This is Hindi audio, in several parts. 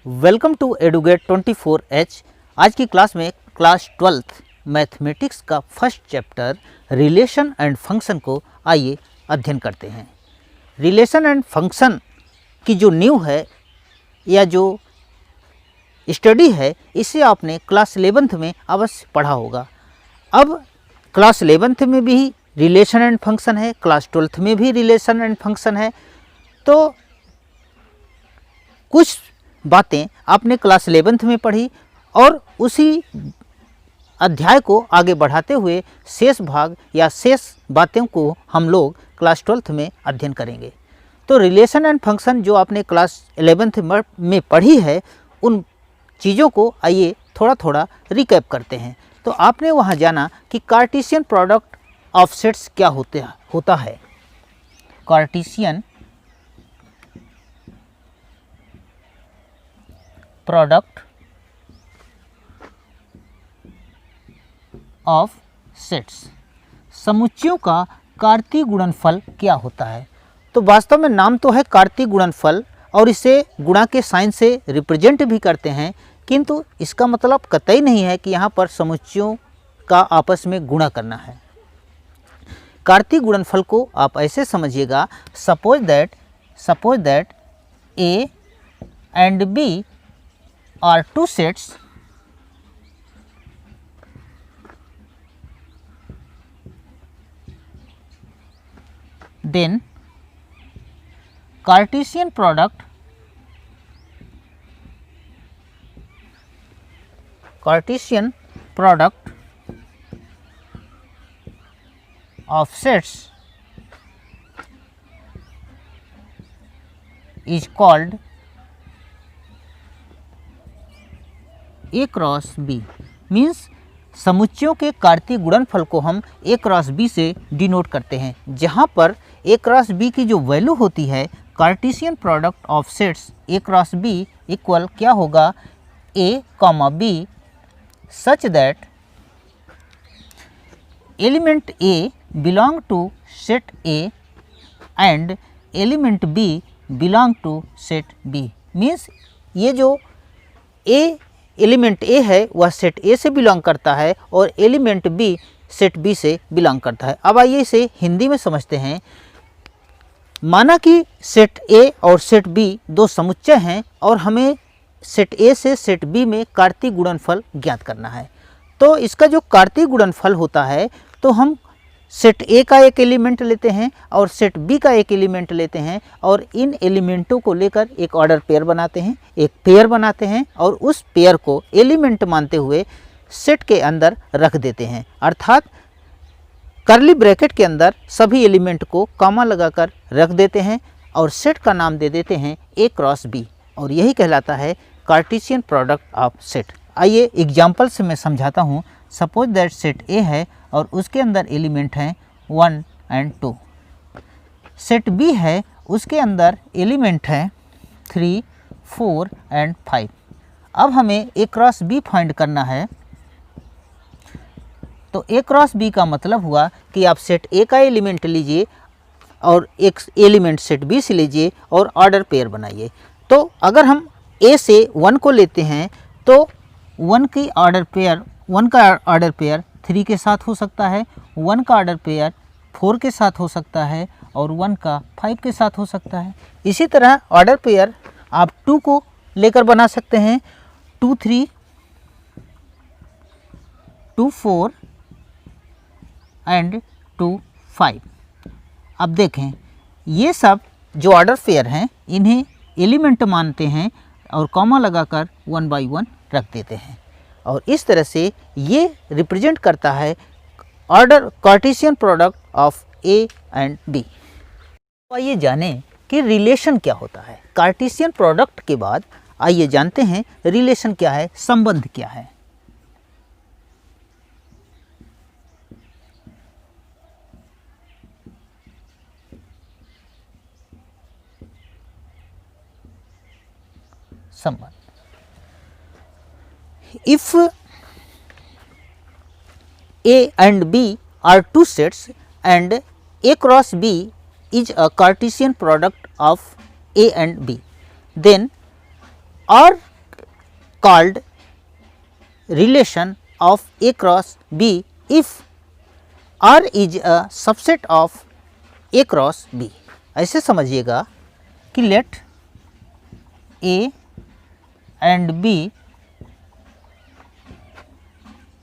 Welcome to एडुगेट 24H। आज की क्लास में क्लास 12th मैथमेटिक्स का first chapter relation and function को आइए अध्ययन करते हैं। रिलेशन एंड फंक्शन की जो न्यू है या जो स्टडी है इसे आपने क्लास 11th में अवश्य पढ़ा होगा। अब क्लास 11th में भी रिलेशन एंड फंक्शन है, क्लास 12th में भी रिलेशन एंड फंक्शन है। तो कुछ बातें आपने क्लास 11th में पढ़ी और उसी अध्याय को आगे बढ़ाते हुए शेष भाग या शेष बातों को हम लोग क्लास 12th में अध्ययन करेंगे। तो रिलेशन एंड फंक्शन जो आपने क्लास 11th में पढ़ी है उन चीज़ों को आइए थोड़ा थोड़ा रिकैप करते हैं। तो आपने वहाँ जाना कि कार्टेशियन प्रोडक्ट ऑफ सेट्स क्या होता है। कार्टेशियन प्रोडक्ट ऑफ सेट्स, समुच्चयों का कार्तीय गुणनफल क्या होता है। तो वास्तव में नाम तो है कार्तीय गुणनफल और इसे गुणा के साइन से रिप्रेजेंट भी करते हैं, किंतु इसका मतलब कतई नहीं है कि यहाँ पर समुच्चयों का आपस में गुणा करना है। कार्तीय गुणनफल को आप ऐसे समझिएगा, suppose that A and B are two sets then Cartesian product of sets is called A cross B. Means समुच्चयों के कार्तीय गुणनफल को हम ए क्रॉस बी से डिनोट करते हैं, जहाँ पर ए क्रॉस बी की जो वैल्यू होती है Cartesian product of sets A cross B equal क्या होगा, a comma b such that element a belong to set A and element b belong to set B. Means ये जो ए एलिमेंट ए है वह सेट ए से बिलोंग करता है और एलिमेंट बी सेट बी से बिलोंग करता है। अब आइए इसे हिंदी में समझते हैं। माना कि सेट ए और सेट बी दो समुच्चय हैं और हमें सेट ए से सेट बी में कार्तीय गुणनफल ज्ञात करना है। तो इसका जो कार्तीय गुणनफल होता है तो हम सेट ए का एक एलिमेंट लेते हैं और सेट बी का एक एलिमेंट लेते हैं और इन एलिमेंटों को लेकर एक ऑर्डर पेयर बनाते हैं, एक पेयर बनाते हैं और उस पेयर को एलिमेंट मानते हुए सेट के अंदर रख देते हैं। अर्थात कर्ली ब्रैकेट के अंदर सभी एलिमेंट को कॉमा लगाकर रख देते हैं और सेट का नाम दे देते हैं ए क्रॉस बी और यही कहलाता है कार्टेशियन प्रोडक्ट ऑफ सेट। आइए एग्जाम्पल से मैं समझाता हूँ। सपोज दैट सेट ए है और उसके अंदर एलिमेंट हैं 1 एंड 2। सेट बी है, उसके अंदर एलिमेंट हैं 3, 4 एंड 5। अब हमें ए क्रॉस बी फाइंड करना है। तो ए क्रॉस बी का मतलब हुआ कि आप सेट ए का एलिमेंट लीजिए और एक एलिमेंट सेट बी से लीजिए और ऑर्डर पेयर बनाइए। तो अगर हम ए से 1 को लेते हैं तो 1 का ऑर्डर पेयर 3 के साथ हो सकता है, 1 का ऑर्डर पेयर 4 के साथ हो सकता है और 1 का 5 के साथ हो सकता है। इसी तरह ऑर्डर पेयर आप 2 को लेकर बना सकते हैं, 2 3, 2 4 एंड 2 5। अब देखें ये सब जो ऑर्डर पेयर हैं इन्हें एलिमेंट मानते हैं और कॉमा लगाकर 1 बाई 1 रख देते हैं और इस तरह से ये रिप्रेजेंट करता है order Cartesian product of A and B. आइए जानें कि रिलेशन क्या होता है। कार्टेशियन प्रोडक्ट के बाद आइए जानते हैं रिलेशन क्या है, संबंध क्या है। संबंध, if A and B are two sets and A cross B is a Cartesian product of A and B, then or called relation of A cross B if R is a subset of A cross B। ऐसे समझिएगा कि let A and B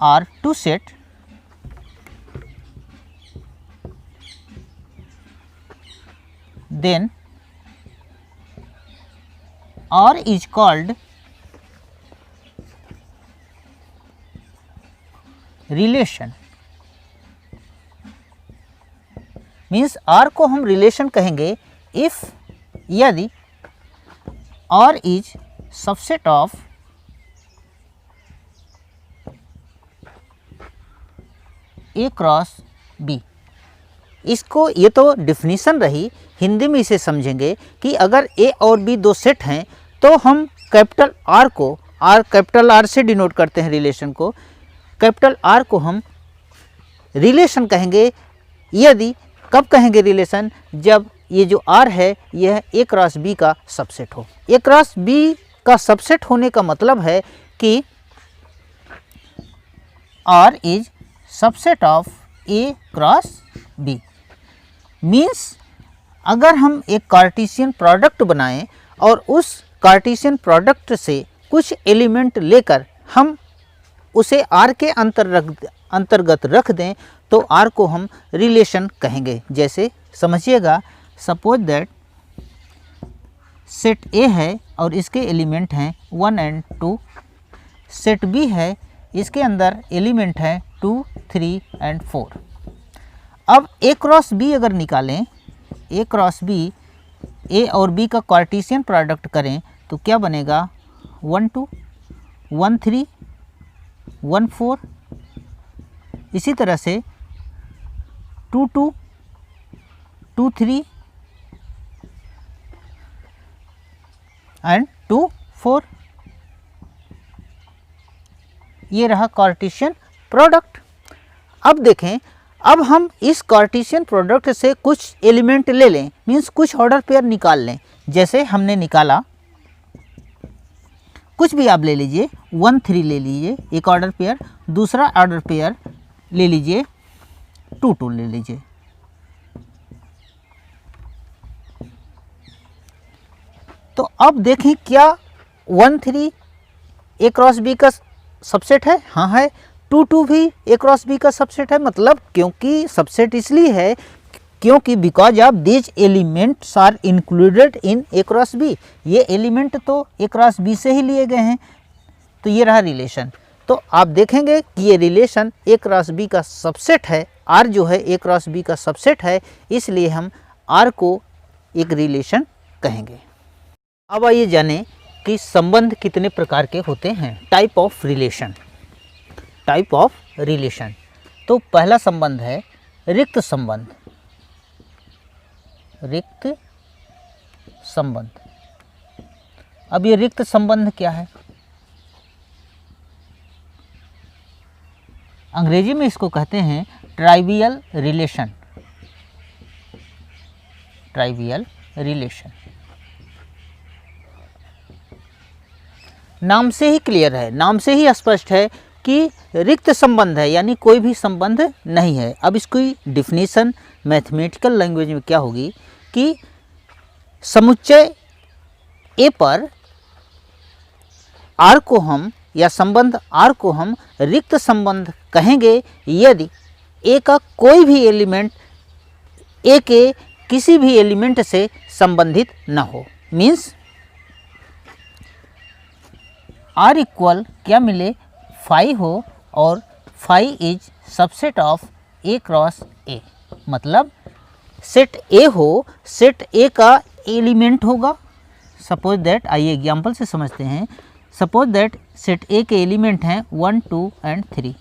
are two set then R is called relation. Means R को हम रिलेशन कहेंगे इफ यदि R is subset of A cross B। इसको ये तो डिफिनीशन रही, हिंदी में इसे समझेंगे कि अगर A और B दो सेट हैं तो हम कैपिटल R को, कैपिटल R से डिनोट करते हैं रिलेशन को, कैपिटल R को हम रिलेशन कहेंगे यदि, कब कहेंगे रिलेशन, जब ये जो R है यह A क्रॉस B का सबसेट हो। A क्रॉस B का सबसेट होने का मतलब है कि R is subset of A cross B। Means अगर हम एक कार्टेशियन प्रोडक्ट बनाएं और उस कार्टेशियन प्रोडक्ट से कुछ एलिमेंट लेकर हम उसे R के अंतर्गत रख दें तो R को हम रिलेशन कहेंगे। जैसे समझिएगा, सपोज दैट सेट A है और इसके एलिमेंट हैं 1 and 2, सेट B है, इसके अंदर एलिमेंट हैं 2, 3 and 4। अब A क्रॉस B अगर निकालें, A क्रॉस B, A और B का कार्टेशियन प्रोडक्ट करें तो क्या बनेगा, 1 2, 1 3, 1 4, इसी तरह से 2 2, 2 3 एंड 2 4। ये रहा कार्टेशियन प्रोडक्ट। अब देखें, अब हम इस कार्टेशियन प्रोडक्ट से कुछ एलिमेंट ले लें, मीन्स कुछ ऑर्डर पेयर निकाल लें। जैसे हमने निकाला, कुछ भी आप ले लीजिए, 1 3 ले लीजिए एक ऑर्डर पेयर, दूसरा ऑर्डर पेयर ले लीजिए 2 2 ले लीजिए। तो अब देखें क्या 1 3 A क्रॉस B का सबसेट है? हाँ है। 2 2 भी A क्रॉस B का सबसेट है। मतलब क्योंकि सबसेट इसलिए है क्योंकि because of this elements are included in A cross B। ये एलिमेंट तो A क्रॉस B से ही लिए गए हैं। तो ये रहा रिलेशन। तो आप देखेंगे कि ये रिलेशन A क्रॉस B का सबसेट है। R जो है A क्रॉस B का सबसेट है, इसलिए हम R को एक रिलेशन कहेंगे। अब आइए जानें कि संबंध कितने प्रकार के होते हैं। Type of relation. Type of relation. तो पहला संबंध है रिक्त संबंध। रिक्त संबंध। अब ये रिक्त संबंध क्या है? अंग्रेजी में इसको कहते हैं ट्राइवियल रिलेशन। Trivial relation. नाम से ही क्लियर है, नाम से ही स्पष्ट है कि रिक्त संबंध है, यानी कोई भी संबंध नहीं है। अब इसकी डिफिनीशन मैथमेटिकल लैंग्वेज में क्या होगी कि समुच्चय ए पर आर को हम, या संबंध आर को हम रिक्त संबंध कहेंगे यदि ए का कोई भी एलिमेंट ए के किसी भी एलिमेंट से संबंधित न हो। मीन्स आर इक्वल क्या मिले, फाई हो और phi is subset of A cross A. मतलब सेट ए हो, सेट ए का एलिमेंट होगा। सपोज दैट, आइए एग्जाम्पल से समझते हैं। सपोज दैट सेट ए के एलिमेंट हैं 1 2 एंड 3।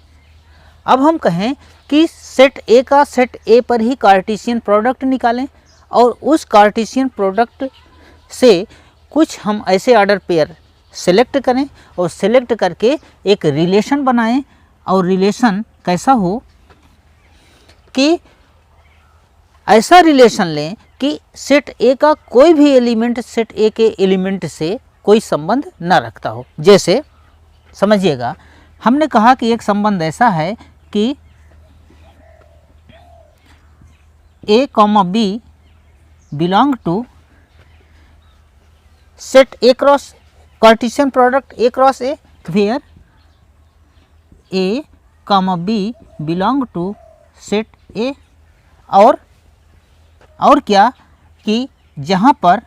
अब हम कहें कि सेट ए का सेट ए पर ही कार्टेशियन प्रोडक्ट निकालें और उस कार्टेशियन प्रोडक्ट से कुछ हम ऐसे ऑर्डर पेयर सेलेक्ट करें और सेलेक्ट करके एक रिलेशन बनाएं। और रिलेशन कैसा हो कि ऐसा रिलेशन लें कि सेट ए का कोई भी एलिमेंट सेट ए के एलिमेंट से कोई संबंध न रखता हो। जैसे समझिएगा, हमने कहा कि एक संबंध ऐसा है कि A, B belong to set A cross Cartesian product A cross A, where A, B belong to set A, और क्या कि जहाँ पर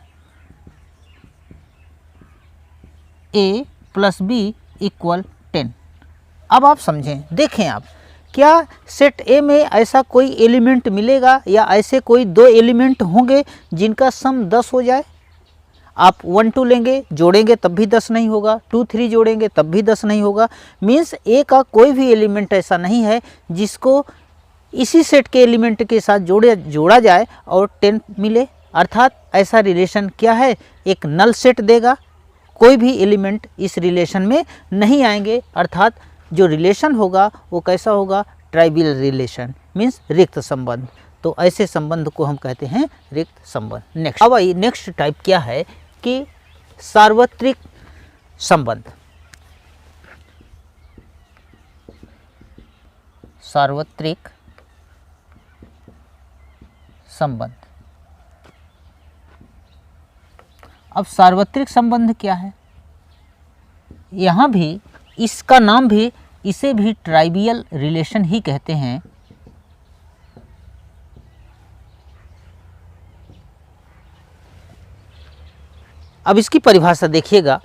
A प्लस B इक्वल 10। अब आप समझें, देखें आप, क्या सेट A में ऐसा कोई एलिमेंट मिलेगा या ऐसे कोई दो एलिमेंट होंगे जिनका सम 10 हो जाए? आप 1 2 लेंगे, जोड़ेंगे तब भी 10 नहीं होगा, 2 3 जोड़ेंगे तब भी 10 नहीं होगा। मीन्स A का कोई भी एलिमेंट ऐसा नहीं है जिसको इसी सेट के एलिमेंट के साथ जोड़ा जाए और 10 मिले। अर्थात ऐसा रिलेशन क्या है, एक नल सेट देगा, कोई भी एलिमेंट इस रिलेशन में नहीं आएंगे। अर्थात जो रिलेशन होगा वो कैसा होगा, ट्राइवियल रिलेशन, मीन्स रिक्त संबंध। तो ऐसे संबंध को हम कहते हैं रिक्त संबंध। नेक्स्ट, अब आइए नेक्स्ट टाइप क्या है कि सार्वत्रिक संबंध। सार्वत्रिक संबंध। अब सार्वत्रिक संबंध क्या है? यहाँ भी इसका नाम भी, इसे भी ट्राइवियल रिलेशन ही कहते हैं। अब इसकी परिभाषा देखिएगा,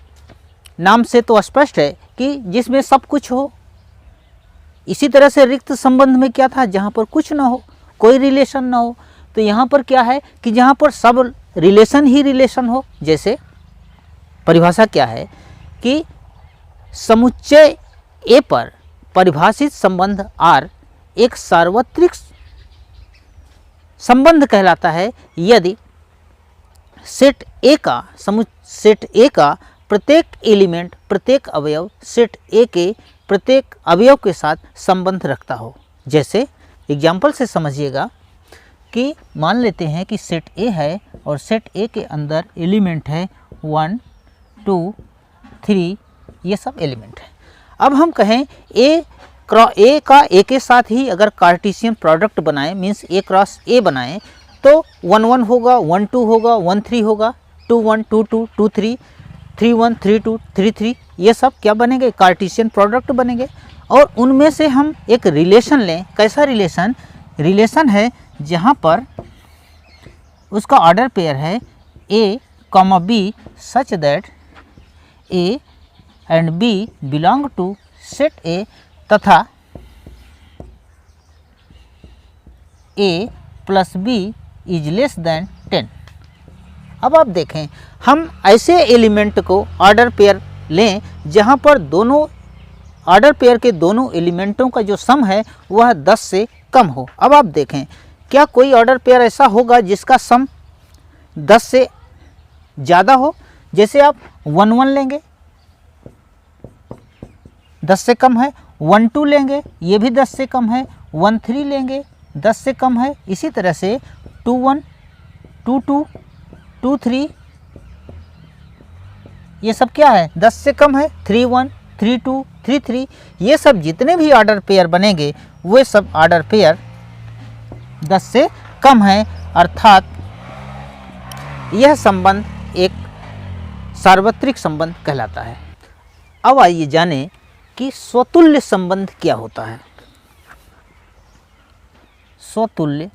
नाम से तो स्पष्ट है कि जिसमें सब कुछ हो। इसी तरह से रिक्त संबंध में क्या था, जहाँ पर कुछ ना हो, कोई रिलेशन ना हो। तो यहाँ पर क्या है कि जहाँ पर सब रिलेशन ही रिलेशन हो। जैसे परिभाषा क्या है कि समुच्चय A पर परिभाषित संबंध R एक सार्वत्रिक संबंध कहलाता है यदि सेट A का प्रत्येक एलिमेंट, प्रत्येक अवयव सेट A के प्रत्येक अवयव के साथ संबंध रखता हो। जैसे एग्जाम्पल से समझिएगा कि मान लेते हैं कि सेट A है और सेट A के अंदर एलिमेंट है 1 2 3, ये सब एलिमेंट है। अब हम कहें A का A के साथ ही अगर कार्टेशियन प्रोडक्ट बनाएं, मीन्स A क्रॉस A बनाएं, तो 1 1 होगा, 1 2 होगा, 1 3 होगा, 2 1 2 2 2 3 3 1 3 2 3 3, ये सब क्या बनेंगे, कार्टेशियन प्रोडक्ट बनेंगे। और उनमें से हम एक रिलेशन लें। कैसा रिलेशन? रिलेशन है जहाँ पर उसका ऑर्डर पेयर है A, B such that A and B belong to set A तथा A plus B is less than 10। अब आप देखें, हम ऐसे एलिमेंट को ऑर्डर पेयर लें जहाँ पर दोनों ऑर्डर पेयर के दोनों एलिमेंटों का जो सम है वह 10 से कम हो। अब आप देखें, क्या कोई ऑर्डर पेयर ऐसा होगा जिसका सम 10 से ज़्यादा हो? जैसे आप 1 1 लेंगे, 10 से कम है, 1 2 लेंगे, ये भी 10 से कम है, 1 3 लेंगे, 10 से कम है। इसी तरह से 2 1 2 2 2 3, ये सब क्या है, 10 से कम है, 3 1 3 2 3 3, ये सब जितने भी ऑर्डर पेयर बनेंगे वे सब ऑर्डर पेयर 10 से कम है। अर्थात यह संबंध एक सार्वत्रिक संबंध कहलाता है। अब आइए जानें कि स्वतुल्य संबंध क्या होता है। स्वतुल्य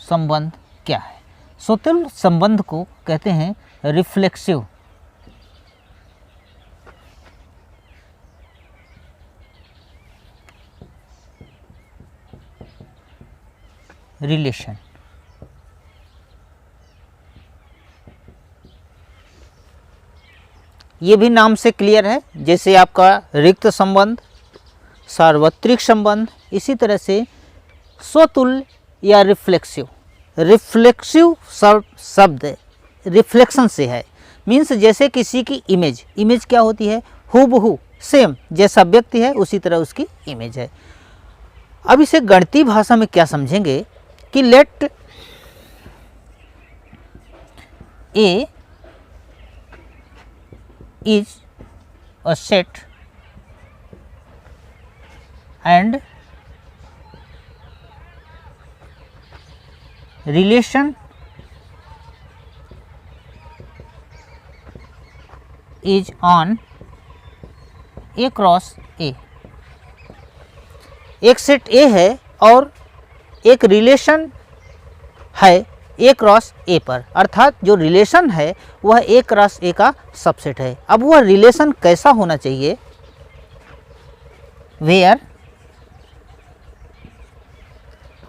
संबंध क्या है? स्वतुल्य संबंध को कहते हैं रिफ्लेक्सिव रिलेशन। ये भी नाम से क्लियर है, जैसे आपका रिक्त संबंध, सार्वत्रिक संबंध, इसी तरह से स्वतुल्य या रिफ्लेक्सिव। रिफ्लेक्सिव शब्द रिफ्लेक्शन से है, मीन्स जैसे किसी की इमेज क्या होती है, हूबहू सेम जैसा व्यक्ति है उसी तरह उसकी इमेज है। अब इसे गणितीय भाषा में क्या समझेंगे कि let A is a set and relation is on A cross A। एक सेट A है और एक रिलेशन है A क्रॉस A पर, अर्थात जो रिलेशन है वह A क्रॉस A का सबसेट है। अब वह रिलेशन कैसा होना चाहिए? वेयर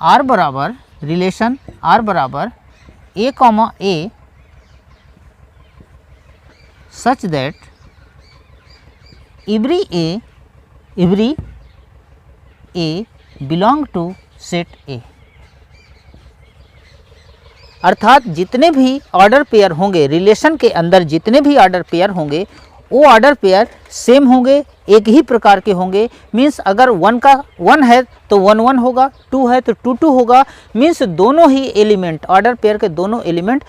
R बराबर रिलेशन R बराबर A comma A such that every A belong to set A। अर्थात जितने भी ऑर्डर पेयर होंगे रिलेशन के अंदर, जितने भी ऑर्डर पेयर होंगे वो ऑर्डर पेयर सेम होंगे, एक ही प्रकार के होंगे। मीन्स अगर 1 का 1 है तो 1 1 होगा, 2 है तो 2 2 होगा। मीन्स दोनों ही एलिमेंट, ऑर्डर पेयर के दोनों एलिमेंट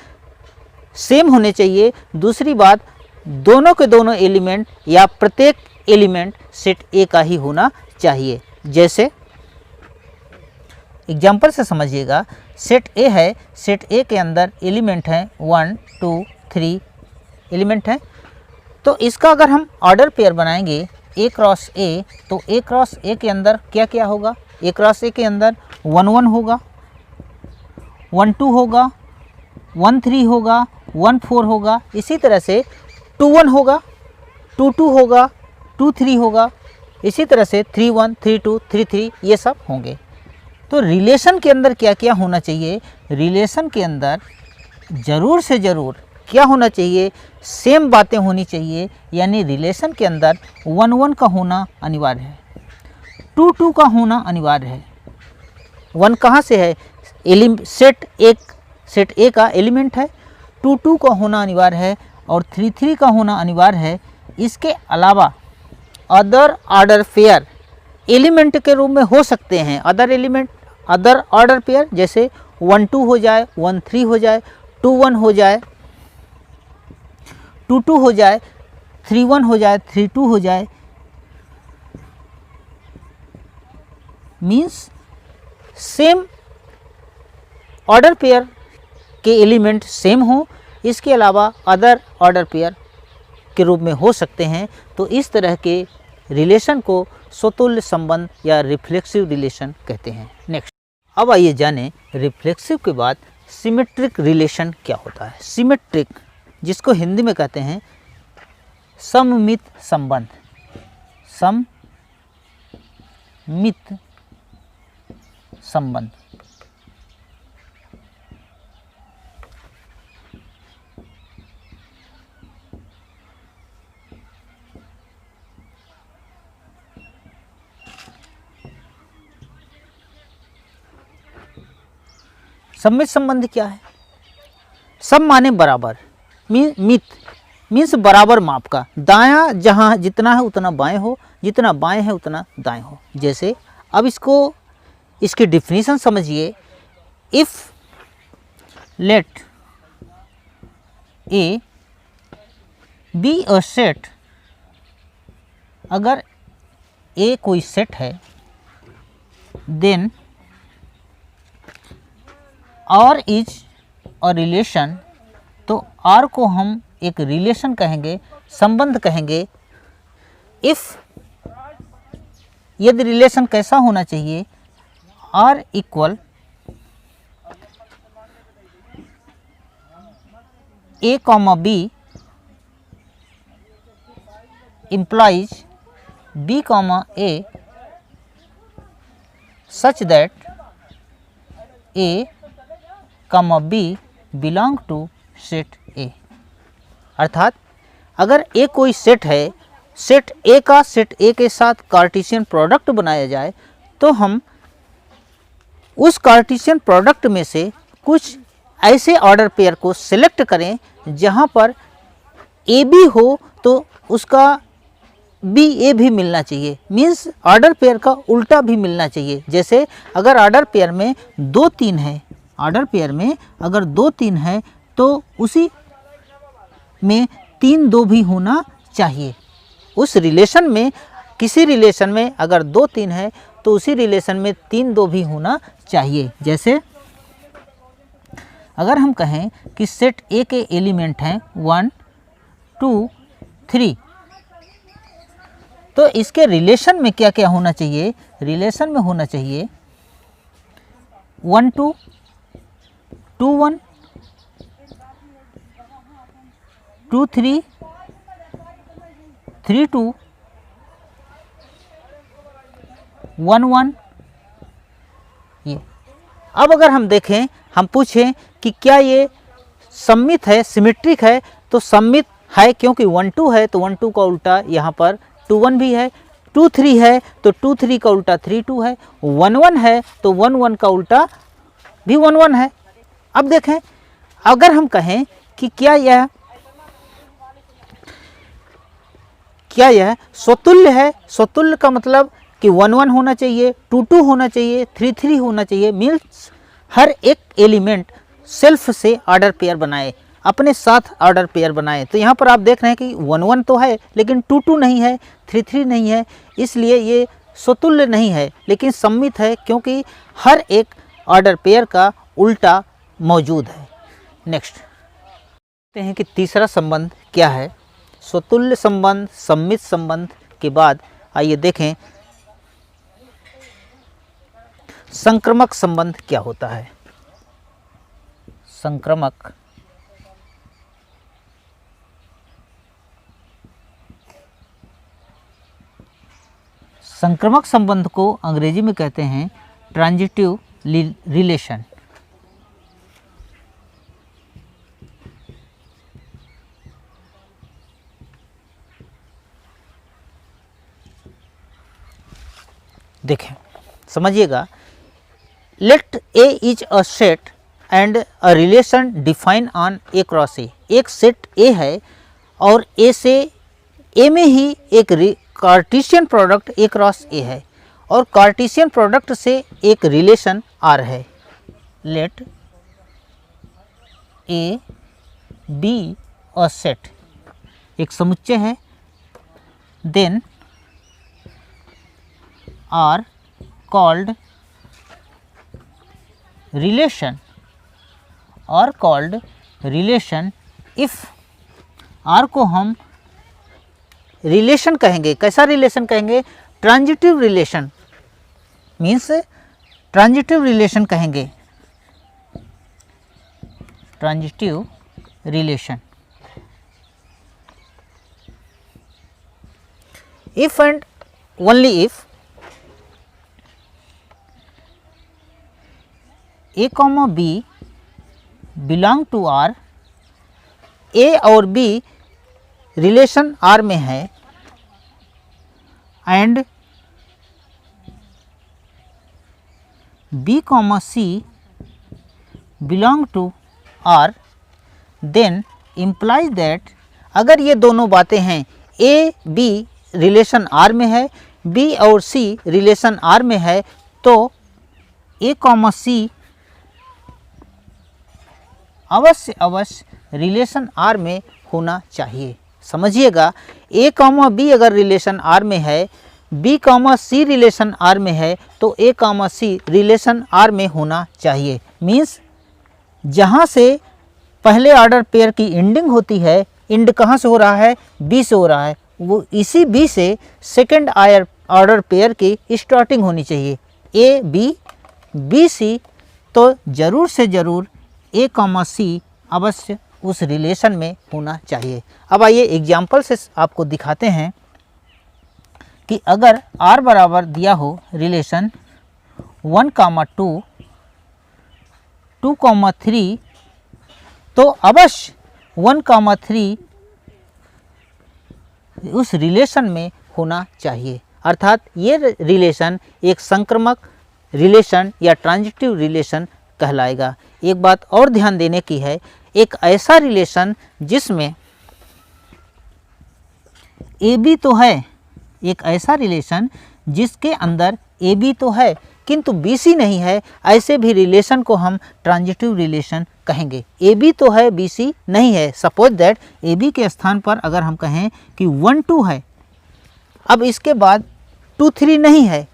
सेम होने चाहिए। दूसरी बात, दोनों के दोनों एलिमेंट या प्रत्येक एलिमेंट सेट ए का ही होना चाहिए। जैसे एग्जाम्पल से समझिएगा, सेट ए है, सेट ए के अंदर एलिमेंट हैं 1 2 3 एलिमेंट हैं। तो इसका अगर हम ऑर्डर पेयर बनाएंगे ए क्रॉस ए, तो ए क्रॉस ए के अंदर क्या क्या होगा? ए क्रॉस ए के अंदर 1 1 होगा, 1 2 होगा, 1 3 होगा, 1 4 होगा। इसी तरह से 2 1 होगा, 2 2 होगा, 2 3 होगा। इसी तरह से 3 1 3 2 3 3 ये सब होंगे। तो रिलेशन के अंदर क्या क्या होना चाहिए? रिलेशन के अंदर ज़रूर से ज़रूर क्या होना चाहिए? सेम बातें होनी चाहिए। यानी रिलेशन के अंदर 1 1 का होना अनिवार्य है, 2 2 का होना अनिवार्य है। 1 कहाँ से है? सेट ए का एलिमेंट है। 2 2 का होना अनिवार्य है और 3 3 का होना अनिवार्य है। इसके अलावा अदर ऑर्डर पेयर एलिमेंट के रूप में हो सकते हैं। Other element, other order pair जैसे 1 2 हो जाए, 1 3 हो जाए, 2 1 हो जाए, 2 2 हो जाए, 3 1 हो जाए, 3 2 हो जाए। मीन्स सेम ऑर्डर पेयर के एलिमेंट सेम हो। इसके अलावा अदर ऑर्डर पेयर के रूप में हो सकते हैं। तो इस तरह के रिलेशन को स्वतुल्य संबंध या रिफ्लेक्सिव रिलेशन कहते हैं। नेक्स्ट, अब आइए जानें रिफ्लेक्सिव के बाद सिमेट्रिक रिलेशन क्या होता है। सिमेट्रिक, जिसको हिंदी में कहते हैं सममित संबंध। सममित संबंध सममित संबंध क्या है? सम माने बराबर, मित मीन्स बराबर माप का। दायां जहां जितना है उतना बाएं हो, जितना बाएं है उतना दाएं हो। जैसे अब इसकी डिफिनीशन समझिए। If let A be a set, अगर ए कोई सेट है, then R is a relation, तो R को हम एक रिलेशन कहेंगे, संबंध कहेंगे। इफ, यदि रिलेशन कैसा होना चाहिए? R equal A comma B implies B comma A such that A comma B belong to set A। अर्थात अगर A कोई सेट है, सेट A का सेट A के साथ कार्टेशियन प्रोडक्ट बनाया जाए, तो हम उस कार्टेशियन प्रोडक्ट में से कुछ ऐसे ऑर्डर पेयर को सिलेक्ट करें जहां पर ए बी हो तो उसका बी ए भी मिलना चाहिए। मीन्स ऑर्डर पेयर का उल्टा भी मिलना चाहिए। जैसे अगर ऑर्डर पेयर में 2 3 है, ऑर्डर पेयर में अगर 2 3 है तो उसी में 3 2 भी होना चाहिए। उस रिलेशन में, किसी रिलेशन में अगर 2 3 है तो उसी रिलेशन में 3 2 भी होना चाहिए। जैसे अगर हम कहें कि सेट ए के एलिमेंट हैं 1 2 3, तो इसके रिलेशन में क्या क्या होना चाहिए? रिलेशन में होना चाहिए 1 2 2 1 2 3 3 2 1 1। ये अब अगर हम देखें, हम पूछें कि क्या ये सममित है, सिमेट्रिक है, तो सममित है क्योंकि 1 2 है तो 1 2 का उल्टा यहाँ पर 2 1 भी है, 2 3 है तो 2 3 का उल्टा 3 2 है, 1 1 है तो 1 1 का उल्टा भी 1 1 है। अब देखें, अगर हम कहें कि क्या यह स्वतुल्य है, स्वतुल्य का मतलब कि 1 1 होना चाहिए, 2 2 होना चाहिए, 3 3 होना चाहिए, मीन्स हर एक एलिमेंट सेल्फ से ऑर्डर पेयर बनाए, अपने साथ ऑर्डर पेयर बनाए। तो यहाँ पर आप देख रहे हैं कि 1 1 तो है लेकिन 2 2 नहीं है, 3 3 नहीं है, इसलिए ये स्वतुल्य नहीं है लेकिन सममित है क्योंकि हर एक ऑर्डर पेयर का उल्टा मौजूद है। नेक्स्ट देखते हैं कि तीसरा संबंध क्या है। स्वतुल्य संबंध, सममित संबंध के बाद आइए देखें संक्रमक संबंध क्या होता है। संक्रमक संबंध को अंग्रेजी में कहते हैं ट्रांजिटिव रिलेशन। देखें, समझिएगा, let A is a set and a relation define on A cross A. एक सेट ए है और ए से, ए में ही एक Cartesian product A cross A है और कार्टेशियन प्रोडक्ट से एक रिलेशन आर है। Let A be a set, एक समुच्चय है, देन आर कॉल्ड रिलेशन, और कॉल्ड रिलेशन इफ आर को हम रिलेशन कहेंगे। कैसा रिलेशन कहेंगे? Transitive relation, means transitive relation कहेंगे, transitive relation. If and only if a comma b belong to R, a और बी रिलेशन आर में है, and b comma C belong to R, then implies that, अगर ये दोनों बातें हैं, ए बी रिलेशन आर में है, बी और सी रिलेशन आर में है, तो ए कॉमा सी अवश्य रिलेशन आर में होना चाहिए। समझिएगा, ए कॉमा बी अगर रिलेशन आर में है, B comma C relation R में है, तो A comma C relation R में होना चाहिए। मीन्स जहाँ से पहले ऑर्डर पेयर की एंडिंग होती है, एंड कहाँ से हो रहा है? बी से हो रहा है, वो इसी बी से सेकेंड ऑर्डर पेयर की स्टार्टिंग होनी चाहिए। ए बी, बी सी, तो ज़रूर से ज़रूर ए कॉमा सी अवश्य उस रिलेशन में होना चाहिए। अब आइए एग्जाम्पल से आपको दिखाते हैं कि अगर R बराबर दिया हो रिलेशन 1, 2, 2, 3, तो अवश्य 1, 3 उस रिलेशन में होना चाहिए। अर्थात ये रिलेशन एक संक्रमक रिलेशन या ट्रांजिटिव रिलेशन कहलाएगा। एक बात और ध्यान देने की है, एक ऐसा रिलेशन जिसमें ए बी तो है, एक ऐसा रिलेशन जिसके अंदर ए बी तो है किंतु BC नहीं है, ऐसे भी रिलेशन को हम ट्रांजिटिव रिलेशन कहेंगे। AB तो है, BC नहीं है। सपोज दैट AB के स्थान पर अगर हम कहें कि 1 2 है, अब इसके बाद 2 3 नहीं है,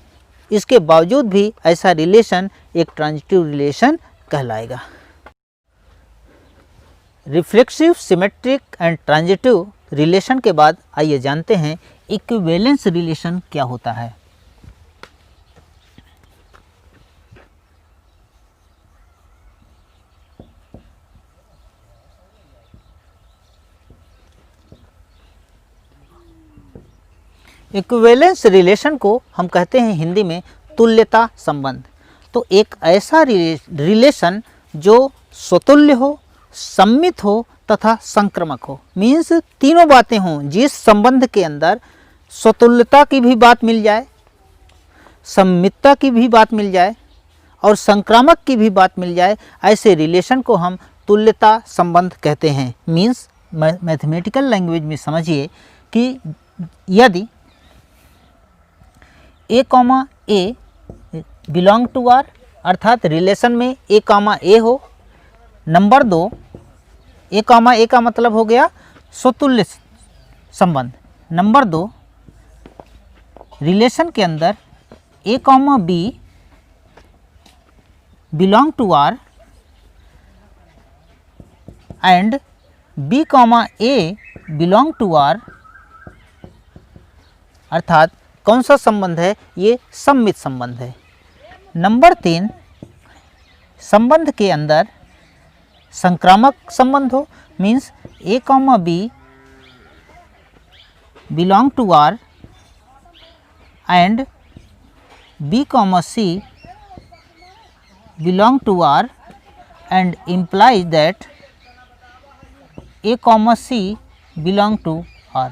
इसके बावजूद भी ऐसा रिलेशन एक ट्रांजिटिव रिलेशन कहलाएगा। Reflexive, symmetric and transitive relation के बाद आइए जानते हैं इक्विवेलेंस रिलेशन क्या होता है। इक्विवेलेंस रिलेशन को हम कहते हैं हिंदी में तुल्यता संबंध। तो एक ऐसा रिलेशन जो स्वतुल्य हो, सम्मित हो तथा संक्रमक हो, मीन्स तीनों बातें हों, जिस संबंध के अंदर स्वतुल्यता की भी बात मिल जाए, सम्मितता की भी बात मिल जाए और संक्रामक की भी बात मिल जाए, ऐसे रिलेशन को हम तुल्यता संबंध कहते हैं। मीन्स मैथमेटिकल लैंग्वेज में समझिए कि यदि A, A belong to R, अर्थात रिलेशन में A, A हो। नंबर 2, A, A का मतलब हो गया स्वतुल्य संबंध। नंबर 2, रिलेशन के अंदर A, B belong to R and B, A belong to R, अर्थात कौन सा संबंध है? ये सम्मित संबंध है। नंबर 3, संबंध के अंदर संक्रामक संबंध हो, means A, B belong to R and B, C belong to R and implies that A, C belong to R।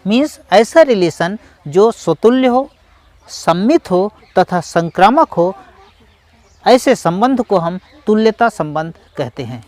Means ऐसा रिलेशन जो स्वतुल्य हो, सम्मित हो तथा संक्रामक हो, ऐसे संबंध को हम तुल्यता संबंध कहते हैं।